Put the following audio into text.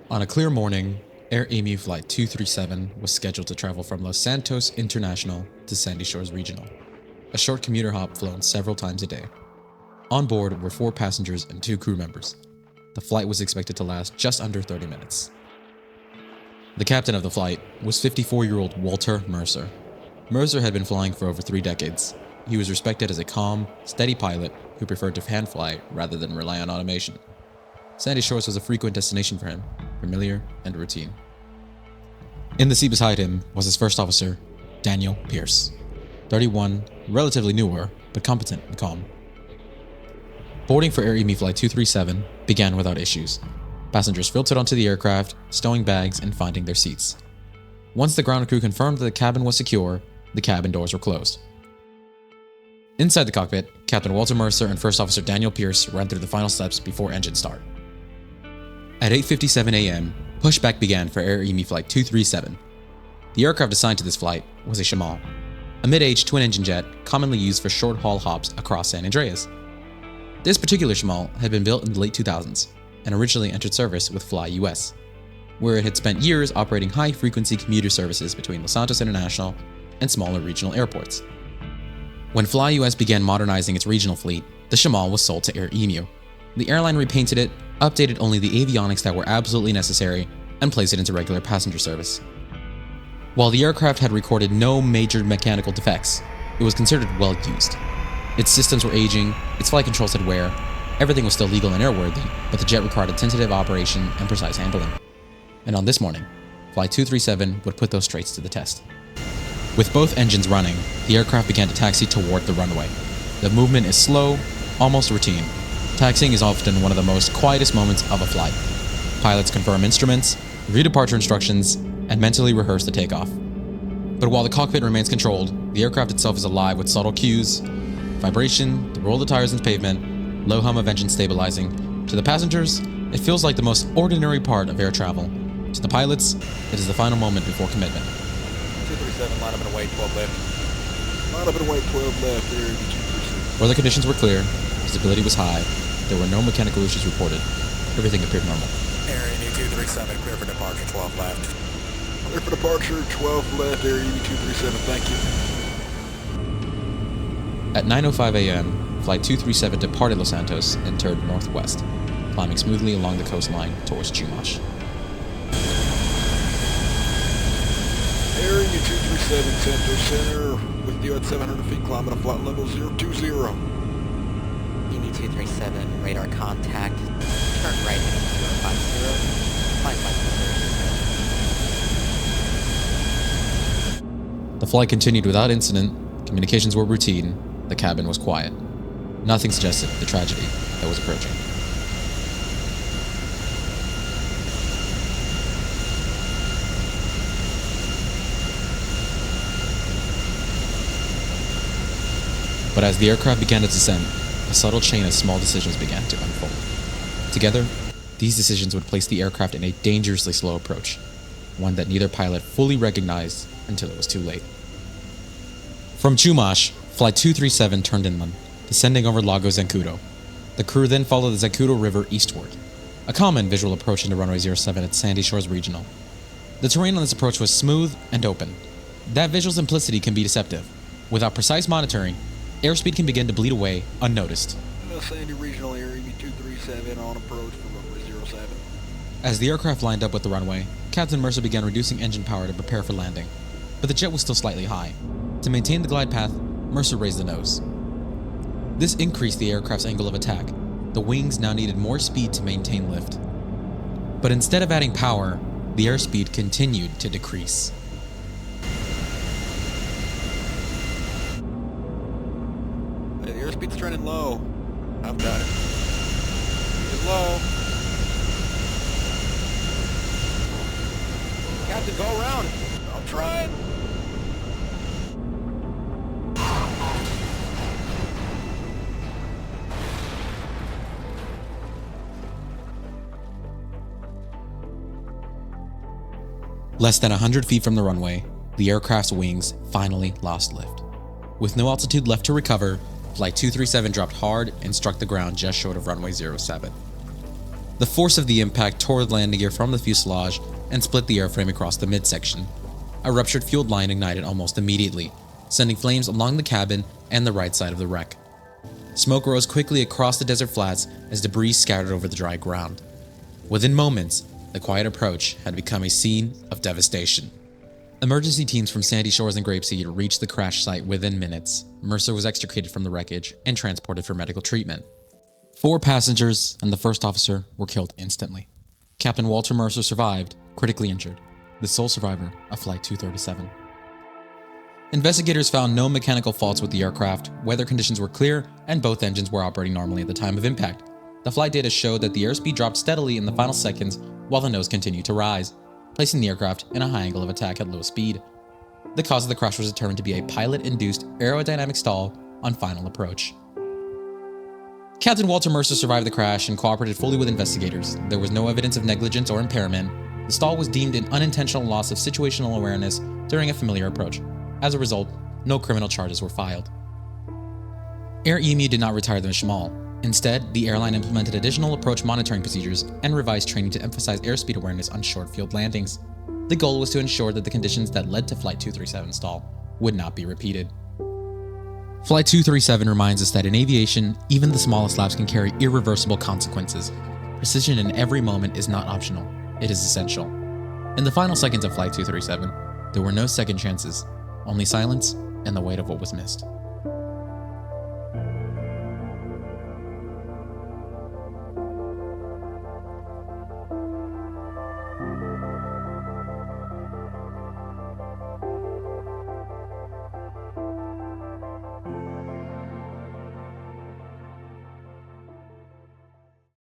On a clear morning, Emu Flight 237 was scheduled to travel from Los Santos International to Sandy Shores Regional, a short commuter hop flown several times a day. On board were 4 passengers and 2 crew members. The flight was expected to last just under 30 minutes. The captain of the flight was 54-year-old Walter Mercer. Mercer had been flying for over 3 decades. He was respected as a calm, steady pilot who preferred to hand fly rather than rely on automation. Sandy Shores was a frequent destination for him, familiar and routine. In the seat beside him was his first officer, Daniel Pierce. 31, relatively newer, but competent and calm. Boarding for Emu Flight 237 began without issues. Passengers filtered onto the aircraft, stowing bags and finding their seats. Once the ground crew confirmed that the cabin was secure, the cabin doors were closed. Inside the cockpit, Captain Walter Mercer and First Officer Daniel Pierce ran through the final steps before engine start. At 8:57 a.m., pushback began for Emu Flight 237. The aircraft assigned to this flight was a Shamal, a mid-age twin-engine jet commonly used for short-haul hops across San Andreas. This particular Shamal had been built in the late 2000s and originally entered service with Fly US, where it had spent years operating high-frequency commuter services between Los Santos International and smaller regional airports. When Fly US began modernizing its regional fleet, the Shamal was sold to Air Emu. The airline repainted it, updated only the avionics that were absolutely necessary, and placed it into regular passenger service. While the aircraft had recorded no major mechanical defects, it was considered well used. Its systems were aging, its flight controls had wear, everything was still legal and airworthy, but the jet required attentive operation and precise handling. And on this morning, Flight 237 would put those traits to the test. With both engines running, the aircraft began to taxi toward the runway. The movement is slow, almost routine. Taxiing is often one of the most quietest moments of a flight. Pilots confirm instruments, review departure instructions, and mentally rehearse the takeoff. But while the cockpit remains controlled, the aircraft itself is alive with subtle cues: vibration, the roll of the tires into pavement, low hum of engine stabilizing. To the passengers, it feels like the most ordinary part of air travel. To the pilots, it is the final moment before commitment. 237, line up and away, 12 left. Line up and away, 12 left, there, 237. Weather conditions were clear, visibility was high, there were no mechanical issues reported. Everything appeared normal. Area 237, clear for departure, 12 left. Clear for departure, 12 left, Area 237, thank you. At 9:05 a.m., Flight 237 departed Los Santos and turned northwest, climbing smoothly along the coastline towards Chumash. Area 237, Santos Center, with you at 700 feet, climbing to flight level 020. Emu 237, radar contact, turn right at 050, find flight level. The flight continued without incident, communications were routine, the cabin was quiet. Nothing suggested the tragedy that was approaching. But as the aircraft began to descend, a subtle chain of small decisions began to unfold. Together, these decisions would place the aircraft in a dangerously slow approach, one that neither pilot fully recognized until it was too late. From Chumash, Flight 237 turned inland, descending over Lago Zancudo. The crew then followed the Zancudo River eastward, a common visual approach into Runway 07 at Sandy Shores Regional. The terrain on this approach was smooth and open. That visual simplicity can be deceptive. Without precise monitoring, airspeed can begin to bleed away unnoticed. Sandy Regional Area 237 on approach for Runway 07. As the aircraft lined up with the runway, Captain Mercer began reducing engine power to prepare for landing, but the jet was still slightly high. To maintain the glide path, Mercer raised the nose. This increased the aircraft's angle of attack. The wings now needed more speed to maintain lift. But instead of adding power, the airspeed continued to decrease. Hey, the airspeed's turning low. I've got it. It's low. Captain, go around. I'm trying. Less than 100 feet from the runway, the aircraft's wings finally lost lift. With no altitude left to recover, Flight 237 dropped hard and struck the ground just short of Runway 07. The force of the impact tore the landing gear from the fuselage and split the airframe across the midsection. A ruptured fuel line ignited almost immediately, sending flames along the cabin and the right side of the wreck. Smoke rose quickly across the desert flats as debris scattered over the dry ground. Within moments, the quiet approach had become a scene of devastation. Emergency teams from Sandy Shores and Grapeseed reached the crash site within minutes. Mercer was extricated from the wreckage and transported for medical treatment. 4 passengers and the first officer were killed instantly. Captain Walter Mercer survived, critically injured, the sole survivor of Flight 237. Investigators found no mechanical faults with the aircraft, weather conditions were clear, and both engines were operating normally at the time of impact. The flight data showed that the airspeed dropped steadily in the final seconds while the nose continued to rise, placing the aircraft in a high angle of attack at low speed. The cause of the crash was determined to be a pilot-induced aerodynamic stall on final approach. Captain Walter Mercer survived the crash and cooperated fully with investigators. There was no evidence of negligence or impairment. The stall was deemed an unintentional loss of situational awareness during a familiar approach. As a result, no criminal charges were filed. Air Emu did not retire the Shamal. Instead, the airline implemented additional approach monitoring procedures and revised training to emphasize airspeed awareness on short-field landings. The goal was to ensure that the conditions that led to Flight 237's stall would not be repeated. Flight 237 reminds us that in aviation, even the smallest lapse can carry irreversible consequences. Precision in every moment is not optional, it is essential. In the final seconds of Flight 237, there were no second chances, only silence and the weight of what was missed.